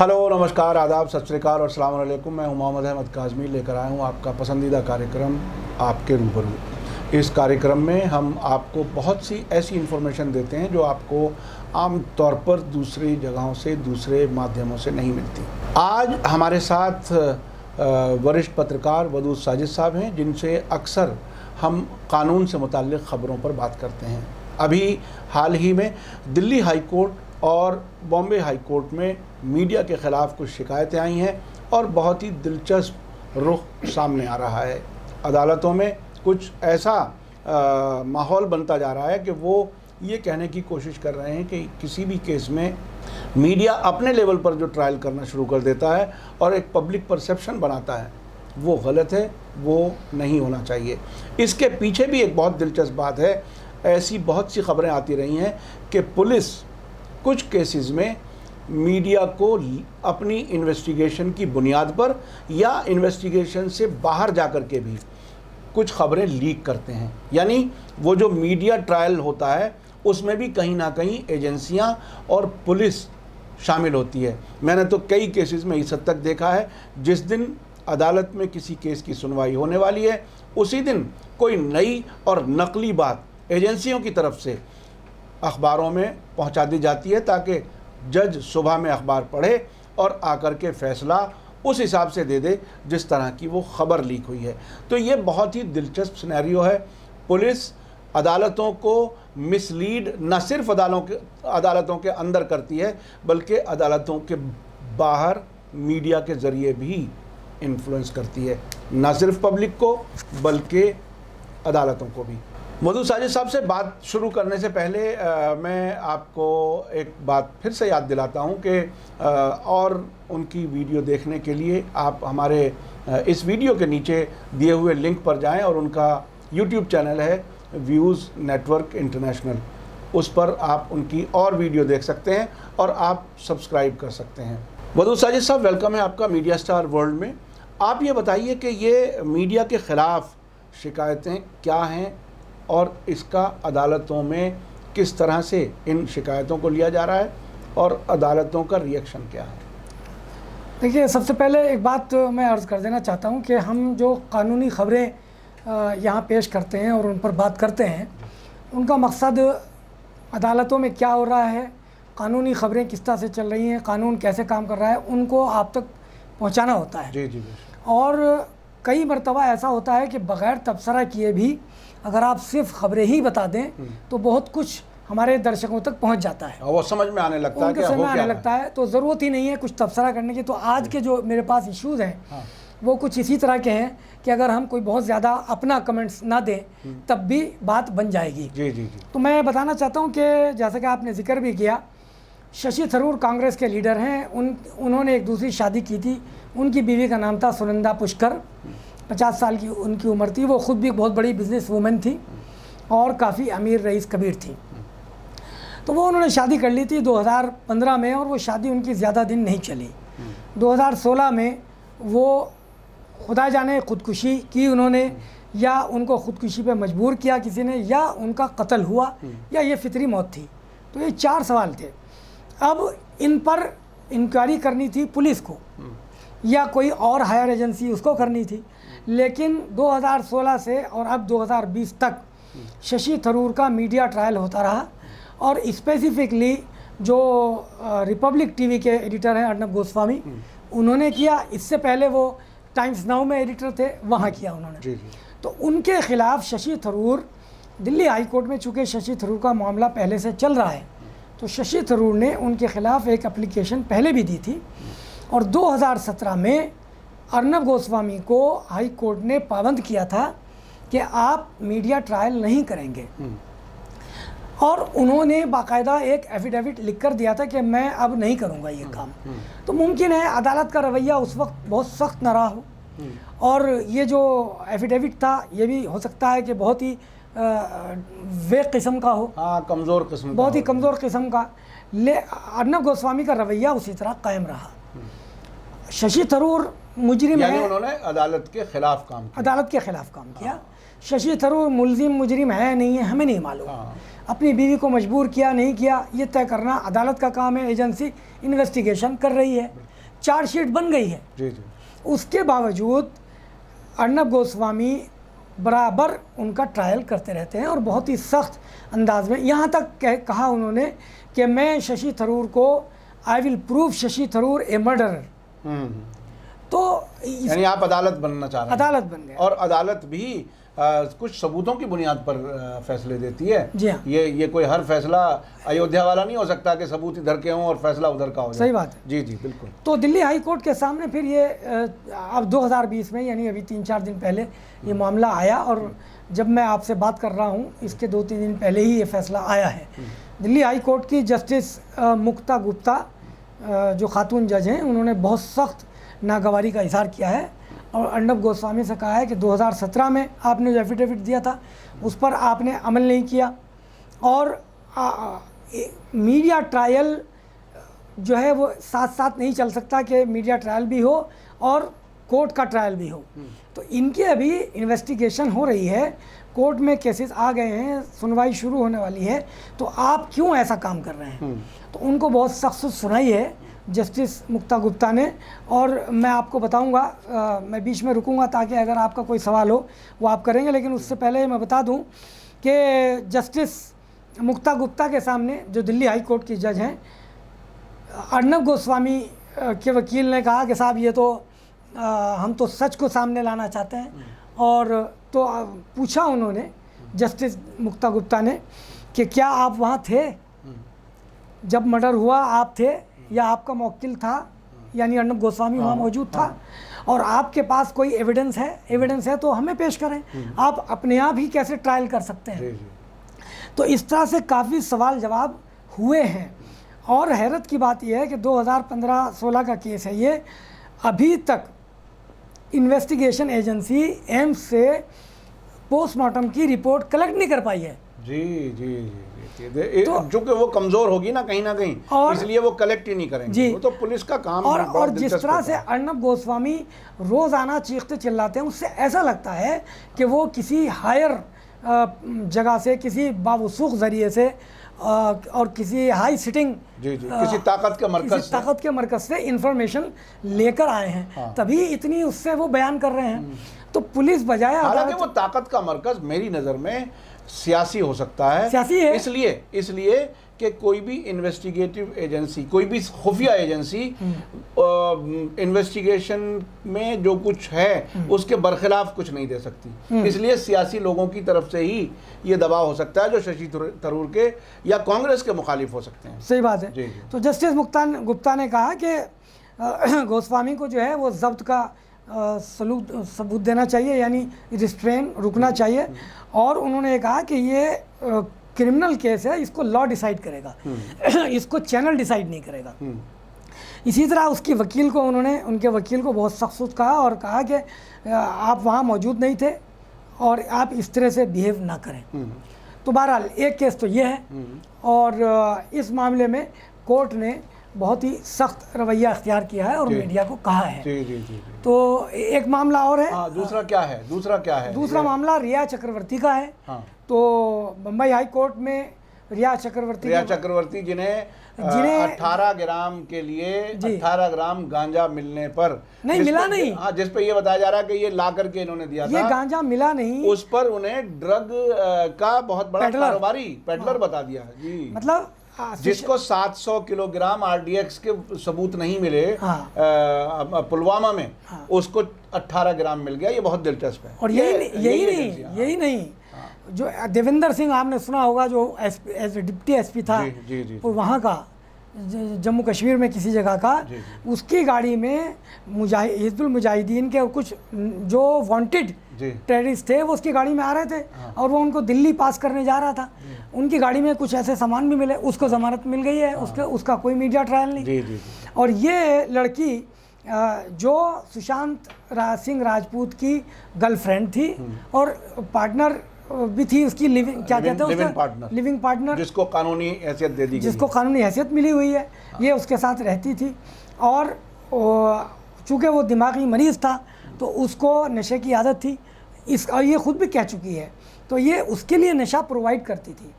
Hello, नमस्कार, आदाब, सत श्री अकाल और अस्सलाम वालेकुम। मैं हूं मोहम्मद अहमद काज़मी, लेकर आया हूं आपका पसंदीदा कार्यक्रम आपके रूबरू। इस कार्यक्रम में हम आपको बहुत सी ऐसी इन्फॉर्मेशन देते हैं जो आपको आम तौर पर दूसरी जगहों से, दूसरे माध्यमों से नहीं मिलती। आज हमारे साथ वरिष्ठ पत्रकार वदूद साजिद साहब हैं, जिनसे अक्सर हम कानून से मुताल्लिक़ ख़बरों पर बात करते हैं। अभी हाल ही में दिल्ली हाई कोर्ट और बॉम्बे हाई कोर्ट में मीडिया के ख़िलाफ़ कुछ शिकायतें आई हैं और बहुत ही दिलचस्प रुख सामने आ रहा है। अदालतों में कुछ ऐसा माहौल बनता जा रहा है कि वो ये कहने की कोशिश कर रहे हैं कि किसी भी केस में मीडिया अपने लेवल पर जो ट्रायल करना शुरू कर देता है और एक पब्लिक परसेप्शन बनाता है, वो गलत है, वो नहीं होना चाहिए। इसके पीछे भी एक बहुत दिलचस्प बात है। ऐसी बहुत सी खबरें आती रही हैं कि पुलिस कुछ केसेस में मीडिया को अपनी इन्वेस्टिगेशन की बुनियाद पर या इन्वेस्टिगेशन से बाहर जाकर के भी कुछ खबरें लीक करते हैं। यानी वो जो मीडिया ट्रायल होता है उसमें भी कहीं ना कहीं एजेंसियां और पुलिस शामिल होती है। मैंने तो कई केसेस में इस हद तक देखा है, जिस दिन अदालत में किसी केस की सुनवाई होने वाली है उसी दिन कोई नई और नकली बात एजेंसियों की तरफ से अखबारों में पहुंचा दी जाती है ताकि जज सुबह में अखबार पढ़े और आकर के फ़ैसला उस हिसाब से दे दे जिस तरह की वो ख़बर लीक हुई है। तो ये बहुत ही दिलचस्प सिनेरियो है। पुलिस अदालतों को मिसलीड न सिर्फ अदालतों के अंदर करती है, बल्कि अदालतों के बाहर मीडिया के ज़रिए भी इन्फ्लुएंस करती है, न सिर्फ पब्लिक को बल्कि अदालतों को भी। वदूद साजिद साहब से बात शुरू करने से पहले मैं आपको एक बात फिर से याद दिलाता हूं कि और उनकी वीडियो देखने के लिए आप हमारे इस वीडियो के नीचे दिए हुए लिंक पर जाएं और उनका यूट्यूब चैनल है व्यूज़ नेटवर्क इंटरनेशनल, उस पर आप उनकी और वीडियो देख सकते हैं और आप सब्सक्राइब कर सकते हैं। वदूद साजिद साहब, वेलकम है आपका मीडिया स्टार वर्ल्ड में। आप ये बताइए कि ये मीडिया के ख़िलाफ़ शिकायतें क्या हैं और इसका अदालतों में किस तरह से इन शिकायतों को लिया जा रहा है और अदालतों का रिएक्शन क्या है? देखिए, सबसे पहले एक बात मैं अर्ज़ कर देना चाहता हूं कि हम जो कानूनी ख़बरें यहाँ पेश करते हैं और उन पर बात करते हैं, उनका मकसद अदालतों में क्या हो रहा है, कानूनी ख़बरें किस तरह से चल रही हैं, कानून कैसे काम कर रहा है, उनको आप तक पहुँचाना होता है। जी जी। और कई मरतबा ऐसा होता है कि बग़ैर तबसरा किए भी अगर आप सिर्फ खबरें ही बता दें तो बहुत कुछ हमारे दर्शकों तक पहुंच जाता है, वो समझ में आने लगता है, उनके समझ में आने लगता है। तो ज़रूरत ही नहीं है कुछ तबसरा करने की। तो आज के जो मेरे पास इश्यूज़ हैं वो कुछ इसी तरह के हैं कि अगर हम कोई बहुत ज़्यादा अपना कमेंट्स ना दें तब भी बात बन जाएगी। जी जी जी। तो मैं बताना चाहता हूँ कि जैसा कि आपने जिक्र भी किया, शशि थरूर कांग्रेस के लीडर हैं। उन्होंने एक दूसरी शादी की थी। उनकी बीवी का नाम था सुनंदा पुष्कर, 50 साल की उनकी उम्र थी। वो ख़ुद भी बहुत बड़ी बिजनेस वूमेन थी और काफ़ी अमीर रईस कबीर थी। तो वो उन्होंने शादी कर ली थी 2015 में और वो शादी उनकी ज़्यादा दिन नहीं चली। 2016 में वो खुदा जाने ख़ुदकुशी की उन्होंने, या उनको ख़ुदकुशी पे मजबूर किया किसी ने, या उनका कत्ल हुआ, या ये फितरी मौत थी। तो ये 4 सवाल थे। अब इन पर इंक्वायरी करनी थी पुलिस को या कोई और हायर एजेंसी उसको करनी थी। लेकिन 2016 से और अब 2020 तक शशि थरूर का मीडिया ट्रायल होता रहा और स्पेसिफिकली जो रिपब्लिक टीवी के एडिटर हैं अर्नब गोस्वामी, उन्होंने किया। इससे पहले वो टाइम्स नाउ में एडिटर थे, वहाँ किया उन्होंने। जी जी। तो उनके ख़िलाफ़ शशि थरूर दिल्ली हाई कोर्ट में, चूँकि शशि थरूर का मामला पहले से चल रहा है, तो शशि थरूर ने उनके ख़िलाफ़ एक एप्लीकेशन पहले भी दी थी और 2017 में अर्नब गोस्वामी को हाई कोर्ट ने पाबंद किया था कि आप मीडिया ट्रायल नहीं करेंगे। और उन्होंने बाकायदा एक एफिडेविट लिख कर दिया था कि मैं अब नहीं करूँगा ये काम। तो मुमकिन है अदालत का रवैया उस वक्त बहुत सख्त न रहा हो और ये जो एफिडेविट था ये भी हो सकता है कि बहुत ही वे किस्म का हो, कमज़ोर किस्म, बहुत ही कमज़ोर किस्म का। अर्नब गोस्वामी का रवैया उसी तरह कायम रहा। शशि थरूर मुजरिम है, उन्होंने अदालत के ख़िलाफ़ काम किया। अदालत के ख़िलाफ़ काम किया। शशि थरूर मुलजिम मुजरिम है नहीं है हमें नहीं मालूम। अपनी बीवी को मजबूर किया नहीं किया ये तय करना अदालत का काम है। एजेंसी इन्वेस्टिगेशन कर रही है। चार्जशीट बन गई है, जी जी, उसके बावजूद अर्नब गोस्वामी बराबर उनका ट्रायल करते रहते हैं और बहुत ही सख्त अंदाज में, यहाँ तक कहा उन्होंने कि मैं शशि थरूर को I will prove Shashi Tharoor A murderer. तो यानी आप अदालत बनना चाह रहे हैं। अदालत बन गए और अदालत भी कुछ सबूतों की बुनियाद पर फैसले देती है। जी हाँ, ये कोई हर फैसला अयोध्या वाला नहीं हो सकता कि सबूत इधर के हों और फैसला उधर का हो जाए। सही बात है। जी जी बिल्कुल। तो दिल्ली हाई कोर्ट के सामने फिर ये अब 2020 में, यानी अभी 3-4 दिन पहले ये मामला आया, और जब मैं आपसे बात कर रहा हूँ इसके 2-3 दिन पहले ही ये फैसला आया है। दिल्ली हाई कोर्ट की जस्टिस मुक्ता गुप्ता जो खातून जज हैं, उन्होंने बहुत सख्त नागवारी का इजहार किया है और अर्नब गोस्वामी से कहा है कि 2017 में आपने जो एफिडेविट दिया था उस पर आपने अमल नहीं किया, और मीडिया ट्रायल जो है वो साथ साथ नहीं चल सकता कि मीडिया ट्रायल भी हो और कोर्ट का ट्रायल भी हो। तो इनकी अभी इन्वेस्टिगेशन हो रही है, कोर्ट में केसेस आ गए हैं, सुनवाई शुरू होने वाली है, तो आप क्यों ऐसा काम कर रहे हैं? तो उनको बहुत सख्त सुनाई है जस्टिस मुक्ता गुप्ता ने। और मैं आपको बताऊंगा, मैं बीच में रुकूंगा ताकि अगर आपका कोई सवाल हो वो आप करेंगे, लेकिन उससे पहले मैं बता दूं कि जस्टिस मुक्ता गुप्ता के सामने जो दिल्ली हाई कोर्ट की जज हैं, अर्नब गोस्वामी के वकील ने कहा कि साहब ये तो हम तो सच को सामने लाना चाहते हैं, और तो पूछा उन्होंने जस्टिस मुक्ता गुप्ता ने कि क्या आप वहाँ थे जब मर्डर हुआ, आप थे या आपका मौकिल था, यानी अर्नब गोस्वामी वहाँ मौजूद था, और आपके पास कोई एविडेंस है तो हमें पेश करें, आप अपने आप ही कैसे ट्रायल कर सकते हैं? तो इस तरह से काफ़ी सवाल जवाब हुए हैं। और हैरत की बात यह है कि 2015-16 का केस है ये, अभी तक इन्वेस्टिगेशन एजेंसी एम्स से पोस्टमार्टम की रिपोर्ट कलेक्ट नहीं कर पाई है। जी जी जी, तो जो कि वो कमज़ोर होगी ना कहीं, और इसलिए वो कलेक्ट ही नहीं करेंगे जी। वो तो पुलिस का काम है। और जिस तरह से अर्नब गोस्वामी रोज़ाना चीखते चिल्लाते हैं, उससे ऐसा लगता है कि वो किसी हायर जगह से, किसी बावसूख ज़रिए से और किसी हाई सिटिंग किसी ताकत के मरकज से इंफॉर्मेशन लेकर आए हैं। हाँ। तभी इतनी उससे वो बयान कर रहे हैं। तो पुलिस बजाय, हालांकि वो ताकत का मरकज मेरी नज़र में सियासी हो सकता है, सियासी है, इसलिए कि कोई भी इन्वेस्टिगेटिव एजेंसी, कोई भी खुफिया एजेंसी इन्वेस्टिगेशन में जो कुछ है उसके बरखिलाफ कुछ नहीं दे सकती, इसलिए सियासी लोगों की तरफ से ही ये दबाव हो सकता है जो शशि थरूर के या कांग्रेस के मुखालिफ हो सकते हैं। सही बात है। तो जस्टिस गुप्ता ने कहा कि गोस्वामी को जो है वो जब्त का सबूत देना चाहिए, यानी रिस्ट्रेन, रुकना चाहिए, और उन्होंने कहा कि ये क्रिमिनल केस है, इसको लॉ डिसाइड करेगा, इसको चैनल डिसाइड नहीं करेगा। इसी तरह उसकी वकील को उनके वकील को बहुत सख्त कहा और कहा कि आप वहाँ मौजूद नहीं थे और आप इस तरह से बिहेव ना करें। तो बहरहाल एक केस तो ये है, और इस मामले में कोर्ट ने बहुत ही सख्त रवैया अख्तियार किया है और मीडिया को कहा है। जी। तो एक मामला और है। दूसरा क्या है? दूसरा मामला रिया चक्रवर्ती का है। हाँ। तो बम्बई हाई कोर्ट में रिया चक्रवर्ती जिन्हें 18 ग्राम के लिए 18 ग्राम गांजा मिलने पर मिला नहीं, हाँ, जिस पे ये बताया जा रहा है कि ये ला करके इन्होंने दिया था, ये गांजा मिला नहीं, उस पर उन्हें ड्रग का बहुत बड़ा कारोबारी पेडलर बता दिया जी। मतलब जिसको 700 किलोग्राम आरडीएक्स के सबूत नहीं मिले पुलवामा में, उसको 18 ग्राम मिल गया। ये बहुत दिलचस्प है। और यही नहीं, जो देवेंद्र सिंह आपने सुना होगा, जो डिप्टी एसपी था और वहाँ का जम्मू कश्मीर में किसी जगह का, उसकी गाड़ी में हिजबुल मुजाहिदीन के कुछ जो वांटेड टेररिस्ट थे वो उसकी गाड़ी में आ रहे थे। हाँ। और वो उनको दिल्ली पास करने जा रहा था। उनकी गाड़ी में कुछ ऐसे सामान भी मिले, उसको जमानत मिल गई है। हाँ। उसका कोई मीडिया ट्रायल नहीं। और ये लड़की जो सुशांत सिंह राजपूत की गर्लफ्रेंड थी और पार्टनर भी थी उसकी, लिविंग पार्टनर, जिसको कानूनी हैसियत दे दी गई, जिसको कानूनी हैसियत मिली हुई है। ये उसके साथ रहती थी, और चूँकि वो दिमागी मरीज़ था तो उसको नशे की आदत थी, और ये खुद भी कह चुकी है। तो ये उसके लिए नशा प्रोवाइड करती थी,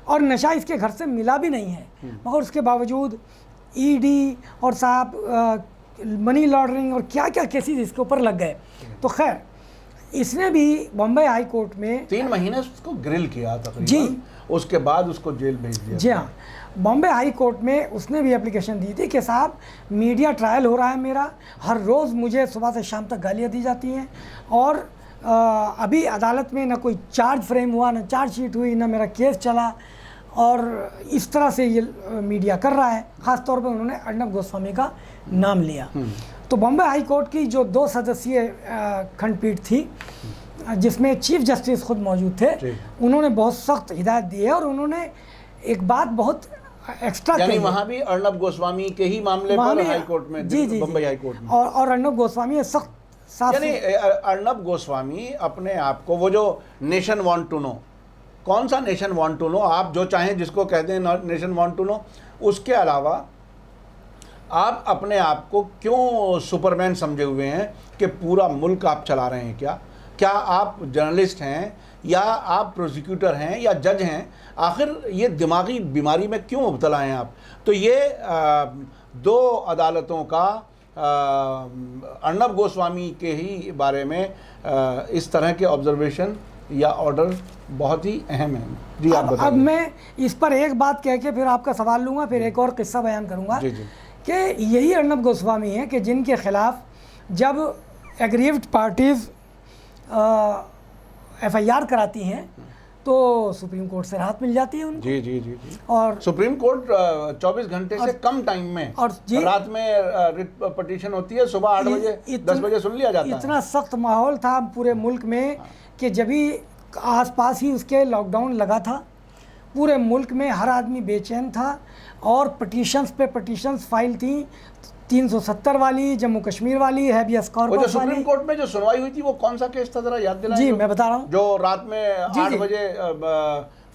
और नशा इसके घर से मिला भी नहीं है, मगर उसके बावजूद ईडी और साहब मनी लॉन्ड्रिंग और क्या क्या केसेस इसके ऊपर लग गए। तो खैर इसने भी बॉम्बे हाई कोर्ट में 3 महीने उसको ग्रिल किया तकरीबन, जी। उसके बाद उसको जेल भेज दिया। जी हाँ, बॉम्बे हाई कोर्ट में उसने भी एप्लीकेशन दी थी कि साहब मीडिया ट्रायल हो रहा है मेरा, हर रोज़ मुझे सुबह से शाम तक गालियाँ दी जाती हैं और अभी अदालत में ना कोई चार्ज फ्रेम हुआ, ना चार्जशीट हुई, ना मेरा केस चला और इस तरह से ये मीडिया कर रहा है। ख़ास तौर पे उन्होंने अर्नब गोस्वामी का नाम लिया। तो बॉम्बे हाई कोर्ट की जो 2 सदस्यीय खंडपीठ थी जिसमें चीफ जस्टिस खुद मौजूद थे, उन्होंने बहुत सख्त हिदायत दी है और उन्होंने एक बात बहुत एक्स्ट्रा यानी वहाँ भी अर्नब गोस्वामी के ही मामले पर हाई कोर्ट में, जी बम्बई हाई कोर्ट में, और अर्नब गोस्वामी सख्त साफ, यानी अर्नब गोस्वामी अपने आप को, वो जो नेशन वांट टू नो, कौन सा नेशन वांट टू नो, आप जो चाहें जिसको कह दें नेशन वांट टू नो, उसके अलावा आप अपने आप को क्यों सुपरमैन समझे हुए हैं कि पूरा मुल्क आप चला रहे हैं? क्या आप जर्नलिस्ट हैं या आप प्रोसिक्यूटर हैं या जज हैं? आखिर ये दिमागी बीमारी में क्यों मुब्तला हैं आप? तो ये 2 अदालतों का अर्नब गोस्वामी के ही बारे में इस तरह के ऑब्जर्वेशन या ऑर्डर बहुत ही अहम है। जी आप बताइए। अब मैं इस पर एक बात कह के फिर आपका सवाल लूँगा, फिर एक और किस्सा बयान करूँगा कि यही अर्नब गोस्वामी है कि जिनके खिलाफ जब एग्रीव्ड पार्टीज़ FIR कराती हैं तो सुप्रीम कोर्ट से राहत मिल जाती है उनको। जी जी जी जी। और सुप्रीम कोर्ट 24 घंटे से कम टाइम में, और रात में रिट पटिशन होती है, सुबह 8 बजे 10 बजे सुन लिया जाता है। इतना सख्त माहौल था पूरे मुल्क में कि जब भी आसपास ही उसके लॉकडाउन लगा था, पूरे मुल्क में हर आदमी बेचैन था और पटिशन्स पे पटिशन्स फाइल थी, 370 वाली, जम्मू कश्मीर वाली, हैबियस कॉर्पस वाली। सुप्रीम कोर्ट में जो सुनवाई हुई थी वो कौन सा केस था, जरा याद दिलाएं? जी मैं बता रहा हूँ। जो रात में 8 बजे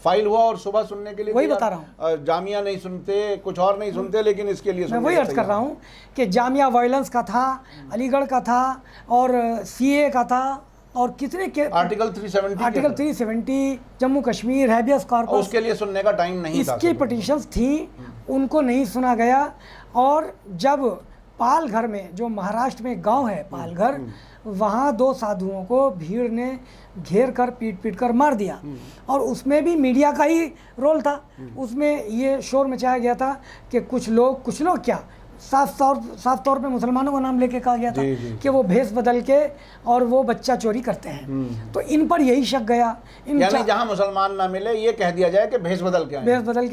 फाइल हुआ और सुबह सुनने के लिए वही बता रहा हूँ। जामिया नहीं सुनते, कुछ और नहीं सुनते, लेकिन इसके लिए मैं वही अर्ज कर रहा हूँ कि जामिया वायलेंस का था, अलीगढ़ का था और CA का था और कितने के article 370 Jammu Kashmir, habeas corpus, उसके लिए सुनने का टाइम नहीं था। इसकी पटिशन्स थी, उनको नहीं सुना गया। और जब पालघर में, जो महाराष्ट्र में गांव है पालघर, वहाँ 2 साधुओं को भीड़ ने घेर कर पीट कर मार दिया और उसमें भी मीडिया का ही रोल था। उसमें ये शोर मचाया गया था कि कुछ लोग क्या, साफ तौर पे मुसलमानों का नाम लेके कहा गया था कि वो भेष बदल के और वो बच्चा चोरी करते हैं। तो इन पर यही शक गया। यानी जहां मुसलमान ना मिले ये कह दिया जाए कि भेष बदल के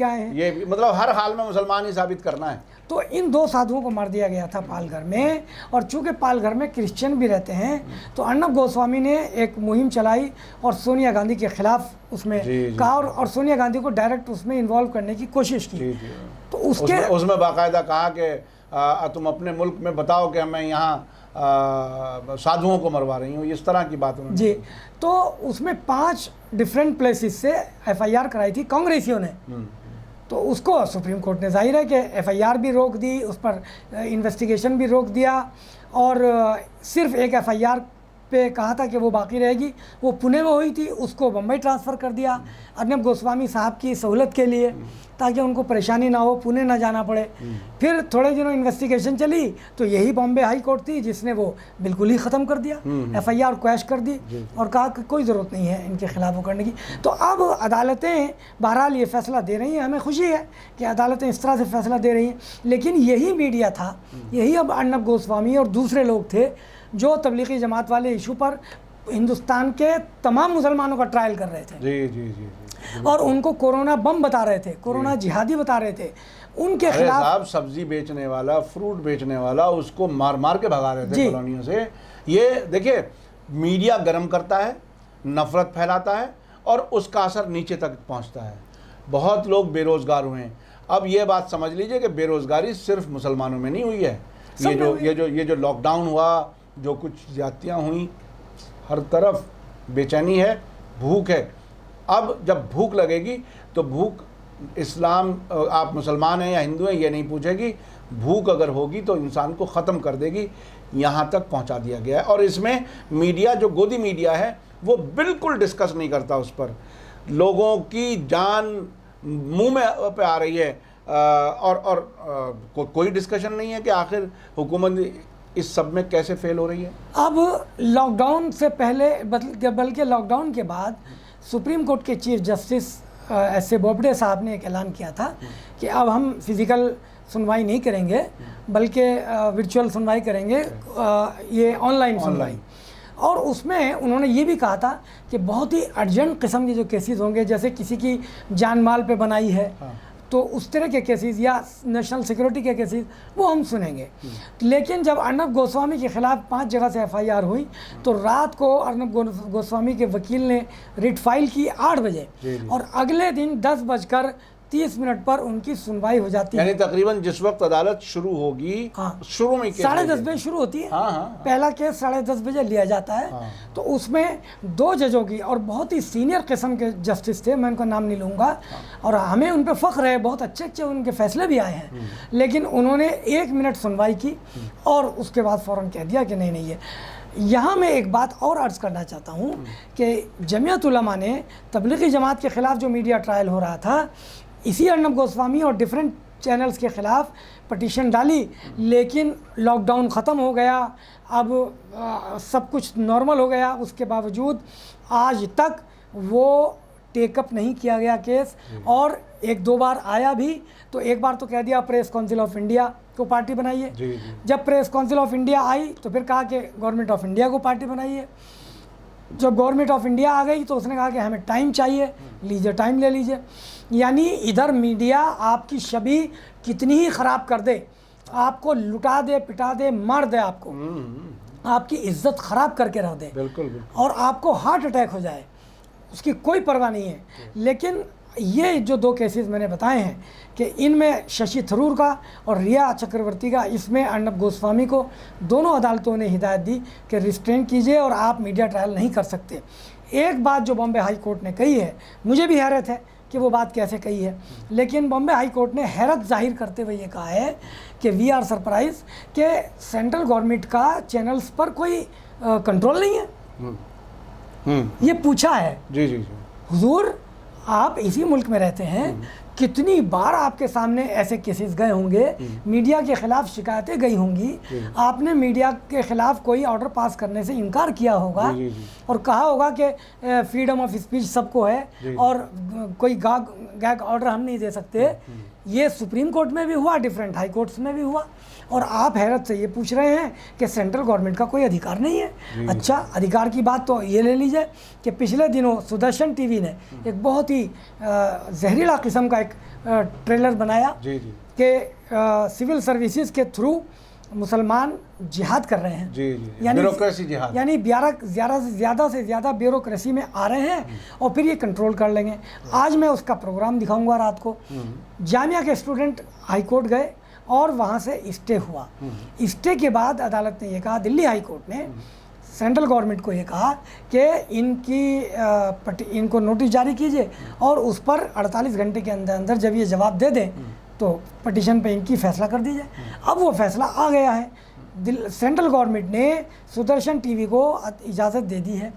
आए हैं। ये मतलब हर हाल में मुसलमान ही साबित करना है। तो इन 2 साधुओं को मार दिया गया था पालघर में, और चूंकि पालघर में क्रिश्चियन भी रहते हैं तो अर्नब गोस्वामी ने एक मुहिम चलाई और सोनिया गांधी के खिलाफ उसमें कहा और सोनिया गांधी को डायरेक्ट उसमें इन्वॉल्व करने की कोशिश की। तो उसमें बाकायदा कहा कि तुम अपने मुल्क में बताओ कि मैं यहाँ साधुओं को मरवा रही हूँ, इस तरह की बात जी। तो उसमें 5 डिफरेंट प्लेसेस से FIR कराई थी कांग्रेसियों ने। तो उसको सुप्रीम कोर्ट ने जाहिर है कि FIR भी रोक दी, उस पर इन्वेस्टिगेशन भी रोक दिया और सिर्फ एक FIR पे कहा था कि वो बाकी रहेगी, वो पुणे में हुई थी, उसको बम्बई ट्रांसफ़र कर दिया अर्नब गोस्वामी साहब की सहूलत के लिए, ताकि उनको परेशानी ना हो, पुणे ना जाना पड़े। फिर थोड़े दिनों इन्वेस्टिगेशन चली तो यही बॉम्बे हाई कोर्ट थी जिसने वो बिल्कुल ही ख़त्म कर दिया, FIR क्वैश कर दी और कहा कि कोई ज़रूरत नहीं है इनके खिलाफ वो करने की। तो अब अदालतें बहरहाल ये फ़ैसला दे रही हैं, हमें खुशी है कि अदालतें इस तरह से फ़ैसला दे रही हैं। लेकिन यही मीडिया था, यही अब अर्नब गोस्वामी और दूसरे लोग थे जो तबलीगी जमात वाले इशू पर हिंदुस्तान के तमाम मुसलमानों का ट्रायल कर रहे थे। जी जी जी, जी। और उनको कोरोना बम बता रहे थे, कोरोना जिहादी बता रहे थे। उनके खिलाफ साहब सब्जी बेचने वाला, फ्रूट बेचने वाला, उसको मार मार के भगा रहे थे कॉलोनियों से। ये देखिए, मीडिया गर्म करता है, नफरत फैलाता है और उसका असर नीचे तक पहुंचता है। बहुत लोग बेरोजगार हुए हैं। अब ये बात समझ लीजिए कि बेरोजगारी सिर्फ मुसलमानों में नहीं हुई है। ये जो लॉकडाउन हुआ, जो कुछ ज्यादतियाँ हुई, हर तरफ बेचैनी है, भूख है। अब जब भूख लगेगी तो भूख इस्लाम, आप मुसलमान हैं या हिंदू हैं, ये नहीं पूछेगी। भूख अगर होगी तो इंसान को ख़त्म कर देगी। यहाँ तक पहुँचा दिया गया है। और इसमें मीडिया, जो गोदी मीडिया है, वो बिल्कुल डिस्कस नहीं करता उस पर। लोगों की जान मुंह में पे आ रही है, कोई डिस्कशन नहीं है कि आखिर हुकूमत इस सब में कैसे फेल हो रही है? अब लॉकडाउन से पहले बल्कि लॉकडाउन के बाद सुप्रीम कोर्ट के chief justice S A Bobde साहब ने एक ऐलान किया था कि अब हम फिज़िकल सुनवाई नहीं करेंगे बल्कि वर्चुअल सुनवाई करेंगे, ये ऑनलाइन सुनवाई। और उसमें उन्होंने ये भी कहा था कि बहुत ही अर्जेंट किस्म के जो केसेस होंगे, जैसे किसी की जान माल पे बनाई है, तो उस तरह के केसेस या नेशनल सिक्योरिटी के केसेस वो हम सुनेंगे। लेकिन जब अर्नब गोस्वामी के ख़िलाफ़ 5 जगह से FIR हुई तो रात को अर्नब गोस्वामी के वकील ने रिट फाइल की 8 बजे और अगले दिन 10:30 पर उनकी सुनवाई हो जाती है। यानी तकरीबन जिस वक्त अदालत शुरू होगी, शुरू में 10:30 बजे शुरू होती है। पहला केस 10:30 बजे लिया जाता है। तो उसमें 2 जजों की और बहुत ही सीनियर किस्म के जस्टिस थे, मैं उनका नाम नहीं लूँगा, और हमें उन पर फ़ख्र है, बहुत अच्छे अच्छे उनके फैसले भी आए हैं। लेकिन उन्होंने 1 मिनट सुनवाई की और उसके बाद फ़ौरन कह दिया कि नहीं नहीं है। यहाँ मैं एक बात और अर्ज़ करना चाहता हूँ कि जमीयत उलमा ने तबलीगी जमात के ख़िलाफ़ जो मीडिया ट्रायल हो रहा था, इसी अर्नब गोस्वामी और डिफरेंट चैनल्स के ख़िलाफ़ पटिशन डाली, लेकिन लॉकडाउन ख़त्म हो गया, अब सब कुछ नॉर्मल हो गया, उसके बावजूद आज तक वो टेकअप नहीं किया गया केस। और 1-2 बार आया भी, तो एक बार तो कह दिया प्रेस काउंसिल ऑफ इंडिया को पार्टी बनाइए। जब press council of India I तो फिर कहा कि गवर्नमेंट ऑफ इंडिया को पार्टी बनाइए। जब गवर्नमेंट ऑफ इंडिया आ गई तो उसने कहा कि हमें टाइम चाहिए, लीजिए टाइम ले लीजिए। यानी इधर मीडिया आपकी छवि कितनी ही ख़राब कर दे, आपको लुटा दे, पिटा दे, मार दे, आपकी इज्जत ख़राब करके रख दे, बिल्कुल, और आपको हार्ट अटैक हो जाए, उसकी कोई परवाह नहीं है। लेकिन ये जो 2 केसेस मैंने बताए हैं कि इनमें शशि थरूर का और रिया चक्रवर्ती का, इसमें अर्नब गोस्वामी को दोनों अदालतों ने हिदायत दी कि रिस्ट्रेन कीजिए और आप मीडिया ट्रायल नहीं कर सकते। एक बात जो बॉम्बे हाई कोर्ट ने कही है, मुझे भी हैरत है कि वो बात कैसे कही है, लेकिन बॉम्बे हाई कोर्ट ने हैरत जाहिर करते हुए ये कहा है कि वी आर सरप्राइज कि सेंट्रल गवर्नमेंट का चैनल्स पर कोई कंट्रोल नहीं है। ये पूछा है। जी। हुजूर, आप इसी मुल्क में रहते हैं, कितनी बार आपके सामने ऐसे केसेस गए होंगे, मीडिया के ख़िलाफ़ शिकायतें गई होंगी, आपने मीडिया के ख़िलाफ़ कोई ऑर्डर पास करने से इनकार किया होगा और कहा होगा कि फ्रीडम ऑफ स्पीच सबको है और कोई गैग ऑर्डर हम नहीं दे सकते। ये सुप्रीम कोर्ट में भी हुआ, डिफरेंट हाई कोर्ट्स में भी हुआ, और आप हैरत से ये पूछ रहे हैं कि सेंट्रल गवर्नमेंट का कोई अधिकार नहीं है। अच्छा, अधिकार की बात तो ये ले लीजिए कि पिछले दिनों सुदर्शन टीवी ने एक बहुत ही जहरीला किस्म का एक ट्रेलर बनाया कि सिविल सर्विसेज के थ्रू मुसलमान जिहाद कर रहे हैं। यानी ब्यूरोक्रेसी जिहाद, यानी ज़्यादा से ज़्यादा ब्यूरोक्रेसी में आ रहे हैं और फिर ये कंट्रोल कर लेंगे। आज मैं उसका प्रोग्राम दिखाऊंगा रात को। जामिया के स्टूडेंट हाई कोर्ट गए और वहाँ से स्टे हुआ। स्टे के बाद अदालत ने ये कहा, दिल्ली हाई कोर्ट ने सेंट्रल गवर्नमेंट को ये कहा कि इनको नोटिस जारी कीजिए और उस पर 48 घंटे के अंदर अंदर जब ये जवाब दे दें तो पटिशन पे इनकी फ़ैसला कर दीजिए। अब वो फ़ैसला आ गया है। सेंट्रल गवर्नमेंट ने सुदर्शन टीवी को इजाज़त दे दी है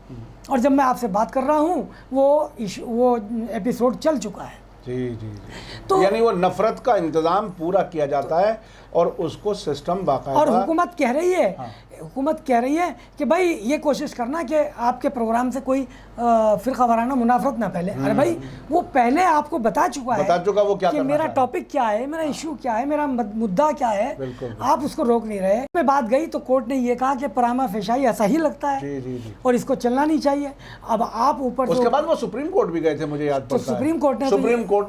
और जब मैं आपसे बात कर रहा हूँ वो एपिसोड चल चुका है। जी। तो यानी वो नफरत का इंतज़ाम पूरा किया जाता है और उसको सिस्टम बाकायदा, और हुकूमत कह रही है हुकूमत कह रही है कि भाई ये कोशिश करना कि आपके प्रोग्राम से कोई फ़िरका वाराना मुनाफरत ना फैले। अरे भाई, वो पहले आपको बता चुका वो क्या कि मेरा टॉपिक क्या है, मेरा इशू क्या है, मेरा मुद्दा क्या है, आप उसको रोक नहीं रहे। में बात गई तो कोर्ट ने ये कहा कि परामा फेशाई ऐसा ही लगता है और इसको चलना नहीं चाहिए। अब आप ऊपर उसके बाद वो सुप्रीम कोर्ट भी गए थे, मुझे याद तो सुप्रीम कोर्ट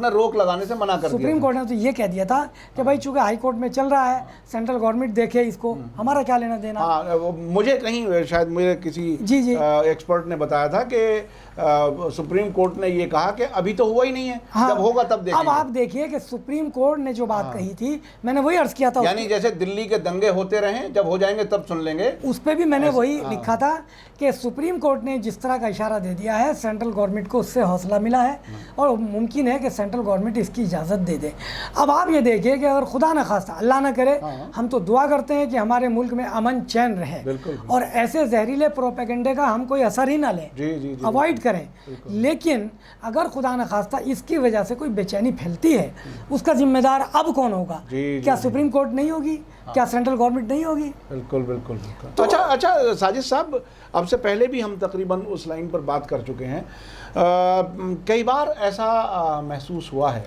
ने रोक लगाने से मना कर दिया। सुप्रीम कोर्ट ने तो ये कह दिया था कि भाई चूंकि हाई कोर्ट में चल रहा है, सेंट्रल गवर्नमेंट देखे इसको, हमारा क्या लेना देना। मुझे कहीं शायद मेरे किसी एक्सपर्ट ने बताया था कि सुप्रीम कोर्ट ने ये कहा कि अभी तो हुआ ही नहीं है, जब होगा तब देखेंगे। अब आप देखिए कि सुप्रीम कोर्ट ने जो बात कही थी, मैंने वही अर्ज किया था, यानी जैसे दिल्ली के दंगे होते रहे, जब हो जाएंगे तब सुन लेंगे। उस पर भी मैंने वही लिखा था कि सुप्रीम कोर्ट ने जिस तरह का इशारा दे दिया है, सेंट्रल गवर्नमेंट को उससे हौसला मिला है और मुमकिन है कि सेंट्रल गवर्नमेंट इसकी इजाज़त दे दे। अब आप ये देखिए कि अगर खुदा न खास्ता, अल्लाह न करे, हम तो दुआ करते हैं कि हमारे मुल्क में अमन चैन रहे और ऐसे जहरीले प्रोपेगेंडे का हम कोई असर ही ना लें, अवॉइड करें, लेकिन अगर खुदा न खास्ता इसकी वजह से कोई बेचैनी फैलती है, उसका जिम्मेदार अब कौन होगा? क्या सुप्रीम कोर्ट नहीं होगी? क्या सेंट्रल गवर्नमेंट नहीं होगी? बिल्कुल बिल्कुल बिल्कुल। तो अच्छा साजिद साहब, अब से पहले भी हम तकरीबन उस लाइन पर बात कर चुके हैं। कई बार ऐसा महसूस हुआ है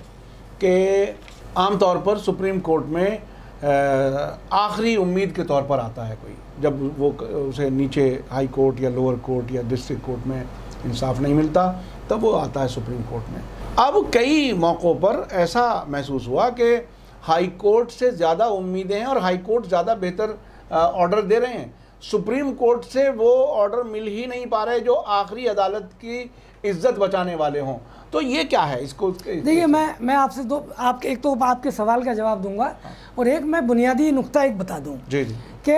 कि आमतौर पर सुप्रीम कोर्ट में आखिरी उम्मीद के तौर पर आता है कोई, जब वो उसे नीचे हाई कोर्ट या लोअर कोर्ट या डिस्ट्रिक्ट कोर्ट में इंसाफ नहीं मिलता, तब वो आता है सुप्रीम कोर्ट में। अब कई मौक़ों पर ऐसा महसूस हुआ कि हाई कोर्ट से ज़्यादा उम्मीदें हैं और हाई कोर्ट ज़्यादा बेहतर ऑर्डर दे रहे हैं, सुप्रीम कोर्ट से वो ऑर्डर मिल ही नहीं पा रहे जो आखिरी अदालत की इज्जत बचाने वाले हों। तो ये क्या है? इसको देखिए, मैं आपसे एक तो आपके सवाल का जवाब दूंगा और एक मैं बुनियादी नुक्ता एक बता दूं जी जी कि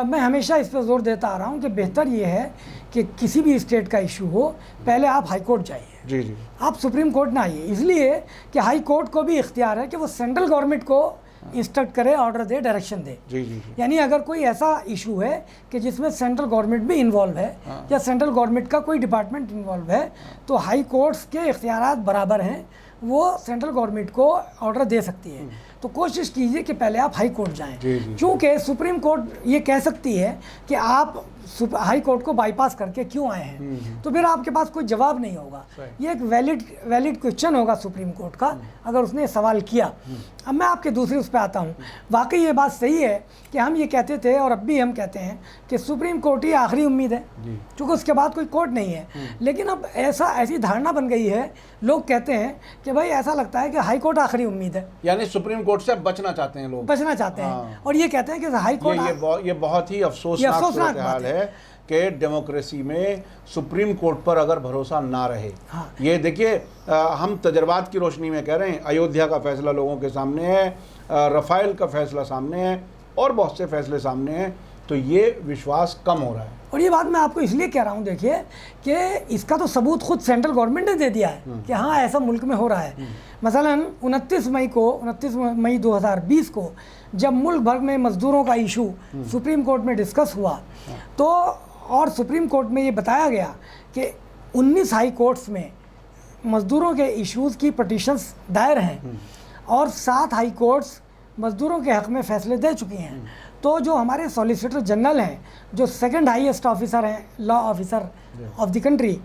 मैं हमेशा इस पर जोर देता आ रहा हूं कि बेहतर ये है कि किसी भी स्टेट का इशू हो, पहले आप हाई कोर्ट जाइए, जी जी, आप सुप्रीम कोर्ट ना आइए, इसलिए कि हाई कोर्ट को भी इख्तियार है कि वो सेंट्रल गवर्नमेंट को इंस्ट्रक्ट करे, ऑर्डर दे, डायरेक्शन दे। जी जी, यानी अगर कोई ऐसा इशू है कि जिसमें सेंट्रल गवर्नमेंट भी इन्वॉल्व है या सेंट्रल गवर्नमेंट का कोई डिपार्टमेंट इन्वॉल्व है, तो हाई कोर्ट्स के इख्तियारात बराबर हैं, वो सेंट्रल गवर्नमेंट को ऑर्डर दे सकती है। तो कोशिश कीजिए कि पहले आप हाई कोर्ट जाएं, क्योंकि सुप्रीम कोर्ट ये कह सकती है कि आप हाई कोर्ट को बाईपास करके क्यों आए हैं, तो फिर आपके पास कोई जवाब नहीं होगा। ये एक वैलिड क्वेश्चन होगा सुप्रीम कोर्ट का अगर उसने सवाल किया। अब मैं आपके दूसरे उस पर आता हूँ। वाकई ये बात सही है कि हम ये कहते थे और अब भी हम कहते हैं कि सुप्रीम कोर्ट ही आखिरी उम्मीद है, क्योंकि उसके बाद कोई कोर्ट नहीं है। लेकिन अब ऐसी धारणा बन गई है, लोग कहते हैं कि भाई ऐसा लगता है कि हाई कोर्ट आखिरी उम्मीद है, यानी सुप्रीम कोर्ट से बचना चाहते हैं लोग, बचना चाहते हैं। और ये कहते हैं कि हाई कोर्ट ये बहुत ही अफसोसनाक हाल है कि डेमोक्रेसी में सुप्रीम कोर्ट पर अगर भरोसा ना रहे। ये देखिए, हम तजर्बात की रोशनी में कह रहे हैं, अयोध्या का फैसला लोगों के सामने है, राफेल का फैसला सामने है और बहुत से फैसले सामने हैं, तो ये विश्वास कम हो रहा है। और ये बात मैं आपको इसलिए कह रहा हूँ, देखिए कि इसका तो सबूत खुद सेंट्रल गवर्नमेंट ने दे दिया है कि हाँ ऐसा मुल्क में हो रहा है। मसलन 29 मई 2020 को जब मुल्क भर में मज़दूरों का इशू सुप्रीम कोर्ट में डिस्कस हुआ, तो और सुप्रीम कोर्ट में ये बताया गया कि 19 हाई कोर्ट्स में मज़दूरों के इश्यूज़ की पटिशन्स दायर हैं और 7 हाई कोर्ट्स मज़दूरों के हक़ में फ़ैसले दे चुकी हैं। तो जो हमारे सॉलिसिटर जनरल हैं, जो सेकंड हाईएस्ट ऑफिसर हैं, law officer of the country,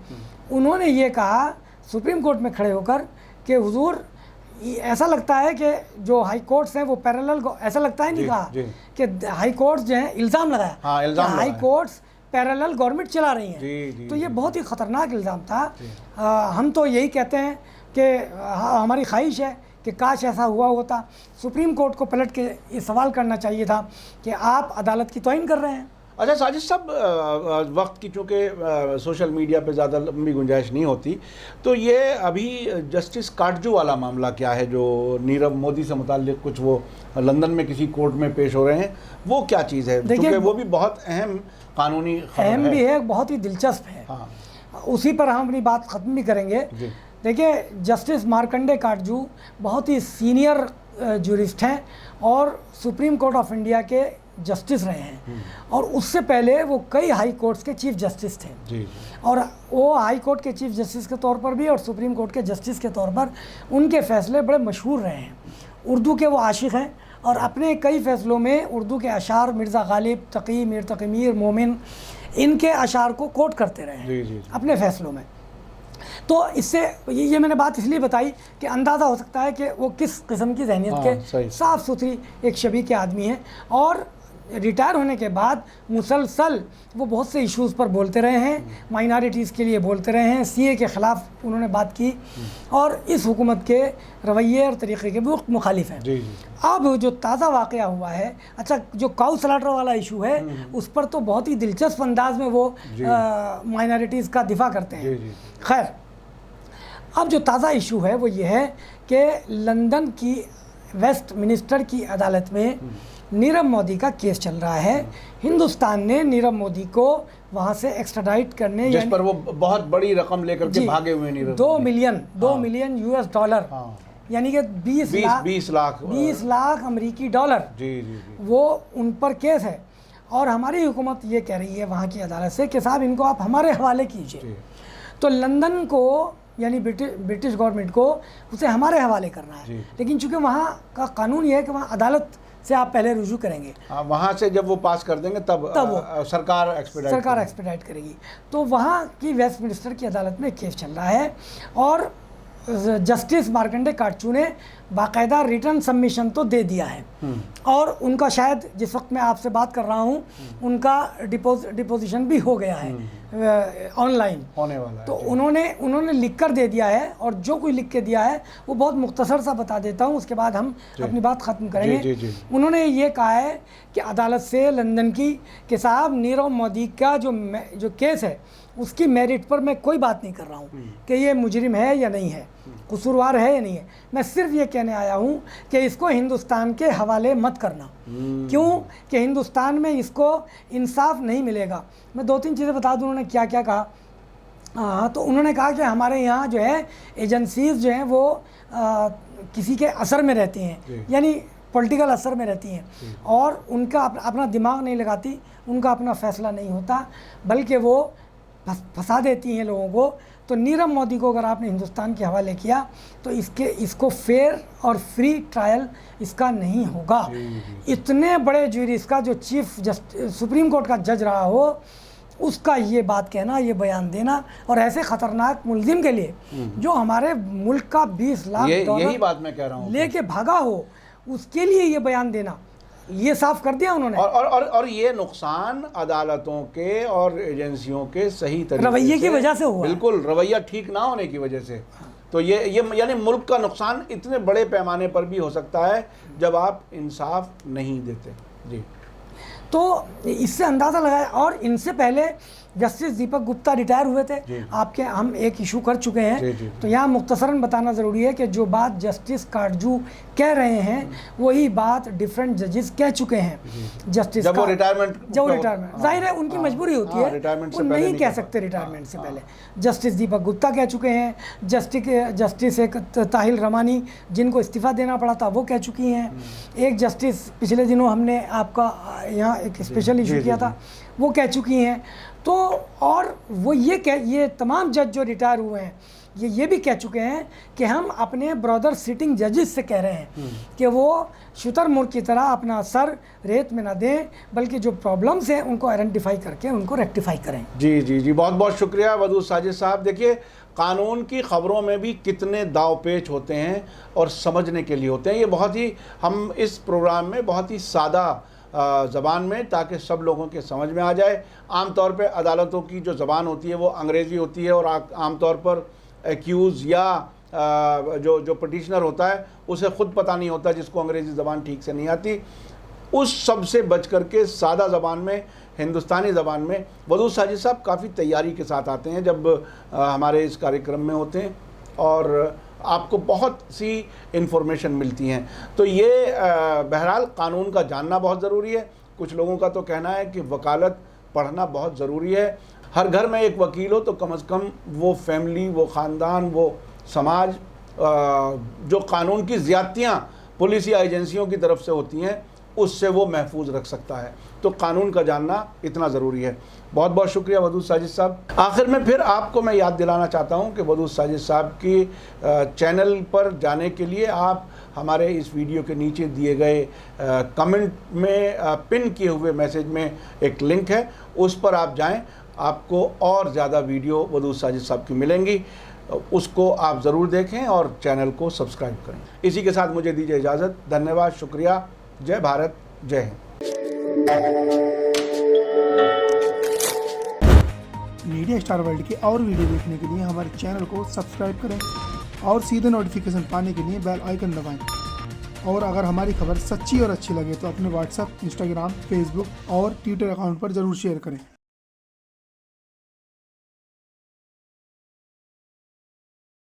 उन्होंने ये कहा सुप्रीम कोर्ट में खड़े होकर कि हुजूर ऐसा लगता है कि जो हाई कोर्ट्स हैं वो पैरेलल, ऐसा लगता है नहीं कहा कि हाई कोर्ट्स जो हैं, इल्ज़ाम लगाया कि हाई कोर्ट्स पैरेलल गवर्नमेंट चला रही हैं। तो ये बहुत ही ख़तरनाक इल्ज़ाम था। हम तो यही कहते हैं कि हमारी ख्वाहिश है कि काश ऐसा हुआ होता। सुप्रीम कोर्ट को पलट के ये सवाल करना चाहिए था कि आप अदालत की तौहीन कर रहे हैं। अच्छा साजिद साहब, वक्त की चूँकि सोशल मीडिया पे ज़्यादा लंबी गुंजाइश नहीं होती, तो ये अभी जस्टिस काटजू वाला मामला क्या है जो नीरव मोदी से मुताल्लिक़ कुछ वो लंदन में किसी कोर्ट में पेश हो रहे हैं, वो क्या चीज़ है? क्योंकि वो भी बहुत अहम कानूनी अहम भी है, बहुत ही दिलचस्प है। हाँ, उसी पर हम अपनी बात ख़त्म भी करेंगे। देखिए, जस्टिस मार्कंडे काटजू बहुत ही सीनियर जूरिस्ट हैं और सुप्रीम कोर्ट ऑफ इंडिया के जस्टिस रहे हैं, और उससे पहले वो कई हाई कोर्ट्स के चीफ जस्टिस थे। जी। और वो हाई कोर्ट के चीफ जस्टिस के तौर पर भी और सुप्रीम कोर्ट के जस्टिस के तौर पर उनके फ़ैसले बड़े मशहूर रहे हैं। उर्दू के वो आशिक़ हैं और अपने कई फ़ैसलों में उर्दू के अशार, मिर्ज़ा गालिब, तकी, मीर तकी मीर, मोमिन, इनके अशार को कोट करते रहे हैं अपने फ़ैसलों में। तो इससे ये मैंने बात इसलिए बताई कि अंदाज़ा हो सकता है कि वो किस किस्म की जहनीत के साफ़ सुथरी एक शबी के आदमी हैं, और रिटायर होने के बाद मुसलसल वो बहुत से इश्यूज़ पर बोलते रहे हैं, माइनॉरिटीज़ के लिए बोलते रहे हैं, सीए के ख़िलाफ़ उन्होंने बात की और इस हुकूमत के रवैये और तरीक़े के वो मुखालिफ हैं। अब जो ताज़ा वाक़या हुआ है, अच्छा जो काउ स्लॉटर वाला इशू है, उस पर तो बहुत ही दिलचस्प अंदाज में वो माइनॉरिटीज़ का दिफा करते हैं। खैर, अब जो ताज़ा इशू है वो ये है कि लंदन की वेस्टमिनिस्टर की अदालत में नीरव मोदी का केस चल रहा है। हिंदुस्तान ने नीरव मोदी को वहाँ से एक्स्ट्राडाइट करने, जिस पर वो बहुत बड़ी रकम लेकर के भागे हुए नीरव, 2 मिलियन US डॉलर, यानी कि 20 लाख अमेरिकी डॉलर, वो उन पर केस है। और हमारी हुकूमत ये कह रही है वहाँ की अदालत से कि साहब इनको आप हमारे हवाले कीजिए। तो लंदन को यानी ब्रिटिश गवर्नमेंट को उसे हमारे हवाले करना है। लेकिन चूंकि वहाँ का कानून ये है कि वहाँ अदालत से आप पहले रुजू करेंगे, वहाँ से जब वो पास कर देंगे तब सरकार एक्सपेडाइट करेगी। तो वहाँ की वेस्टमिनिस्टर की अदालत में केस चल रहा है और जस्टिस मार्कंडे काटचू ने बाकायदा रिटर्न सबमिशन तो दे दिया है और उनका शायद जिस वक्त मैं आपसे बात कर रहा हूँ उनका डिपोजिशन भी हो गया है, ऑनलाइन होने वाला है। तो उन्होंने लिख कर दे दिया है और जो कोई लिख के दिया है वो बहुत मुख्तसर सा बता देता हूँ, उसके बाद हम अपनी बात ख़त्म करेंगे। उन्होंने ये कहा है कि अदालत से लंदन की कि साहब नीरव मोदी का जो केस है उसकी मेरिट पर मैं कोई बात नहीं कर रहा हूँ कि ये मुजरिम है या नहीं है, कसूरवार है या नहीं है। मैं सिर्फ ये कहने आया हूँ कि इसको हिंदुस्तान के हवाले मत करना। क्यों कि हिंदुस्तान में इसको इंसाफ नहीं मिलेगा। मैं 2-3 चीज़ें बता दूँ उन्होंने क्या क्या कहा। तो उन्होंने कहा कि हमारे यहाँ जो है एजेंसीज़ जो हैं वो किसी के असर में रहती हैं, यानी पॉलिटिकल असर में रहती हैं और उनका अपना दिमाग नहीं लगाती, उनका अपना फ़ैसला नहीं होता, बल्कि वो फंसा देती हैं लोगों को। तो नीरव मोदी को अगर आपने हिंदुस्तान के हवाले किया तो इसको फेयर और फ्री ट्रायल इसका नहीं होगा। इतने बड़े ज्यूरिस का जो चीफ जस्टिस सुप्रीम कोर्ट का जज रहा हो उसका ये बात कहना, ये बयान देना और ऐसे ख़तरनाक मुलजिम के लिए जो हमारे मुल्क का 20 लाख यही बात मैं कह रहा हूँ लेके भागा हो, उसके लिए ये बयान देना, ये साफ कर दिया उन्होंने। और ये नुकसान अदालतों के और एजेंसियों के सही तरीके रवैये की वजह से हुआ। बिल्कुल, रवैया ठीक ना होने की वजह से। तो ये यानी मुल्क का नुकसान इतने बड़े पैमाने पर भी हो सकता है जब आप इंसाफ नहीं देते। जी, तो इससे अंदाज़ा लगाया। और इनसे पहले जस्टिस दीपक गुप्ता रिटायर हुए थे, आपके हम एक इशू कर चुके हैं। तो यहाँ मुख्तसरन बताना ज़रूरी है कि जो बात जस्टिस काटजू कह रहे हैं वही बात डिफरेंट जजेस कह चुके हैं। जस्टिस जब वो रिटायरमेंट जाहिर है उनकी मजबूरी होती है, वो नहीं कह सकते रिटायरमेंट से पहले। जस्टिस दीपक गुप्ता कह चुके हैं, जस्टिस एक ताहिल रमानी जिनको इस्तीफ़ा देना पड़ा था वो कह चुकी हैं, एक जस्टिस पिछले दिनों हमने आपका यहाँ एक स्पेशल इशू किया था वो कह चुकी हैं। तो और वो ये तमाम जज जो रिटायर हुए हैं ये भी कह चुके हैं कि हम अपने ब्रदर सिटिंग जजेस से कह रहे हैं कि वो शुतुरमुर्ग की तरह अपना सर रेत में ना दें, बल्कि जो प्रॉब्लम्स हैं उनको आइडेंटिफाई करके उनको रेक्टिफाई करें। जी जी जी, बहुत बहुत शुक्रिया वदूद साजिद साहब। देखिए, कानून की ख़बरों में भी कितने दाव पेच होते हैं और समझने के लिए होते हैं। ये बहुत ही हम इस प्रोग्राम में बहुत ही सादा ज़बान में, ताकि सब लोगों के समझ में आ जाए। आम तौर पे अदालतों की जो ज़बान होती है वो अंग्रेज़ी होती है और आम तौर पर एक्यूज़ या जो पटिशनर होता है उसे ख़ुद पता नहीं होता, जिसको अंग्रेज़ी ज़बान ठीक से नहीं आती। उस सब से बच कर के सादा ज़बान में, हिंदुस्तानी ज़बान में वदूद साजिद साहब काफ़ी तैयारी के साथ आते हैं जब हमारे इस कार्यक्रम में होते हैं और आपको बहुत सी इन्फॉर्मेशन मिलती हैं। तो ये बहरहाल कानून का जानना बहुत ज़रूरी है। कुछ लोगों का तो कहना है कि वकालत पढ़ना बहुत ज़रूरी है। हर घर में एक वकील हो तो कम से कम वो फैमिली, वो ख़ानदान, वो समाज जो कानून की ज़्यादतियाँ पुलिस या एजेंसियों की तरफ से होती हैं उससे वो महफूज रख सकता है। तो कानून का जानना इतना ज़रूरी है। बहुत बहुत शुक्रिया वदूद साजिद साहब। आखिर में फिर आपको मैं याद दिलाना चाहता हूं कि वदूद साजिद साहब की चैनल पर जाने के लिए आप हमारे इस वीडियो के नीचे दिए गए कमेंट में पिन किए हुए मैसेज में एक लिंक है, उस पर आप जाएं, आपको और ज़्यादा वीडियो वदूद साजिद साहब की मिलेंगी। उसको आप ज़रूर देखें और चैनल को सब्सक्राइब करें। इसी के साथ मुझे दीजिए इजाज़त। धन्यवाद, शुक्रिया। जय भारत, जय हिंद। मीडिया स्टार वर्ल्ड के और वीडियो देखने के लिए हमारे चैनल को सब्सक्राइब करें और सीधे नोटिफिकेशन पाने के लिए बेल आइकन दबाएं। और अगर हमारी खबर सच्ची और अच्छी लगे तो अपने व्हाट्सएप, इंस्टाग्राम, फेसबुक और ट्विटर अकाउंट पर ज़रूर शेयर करें।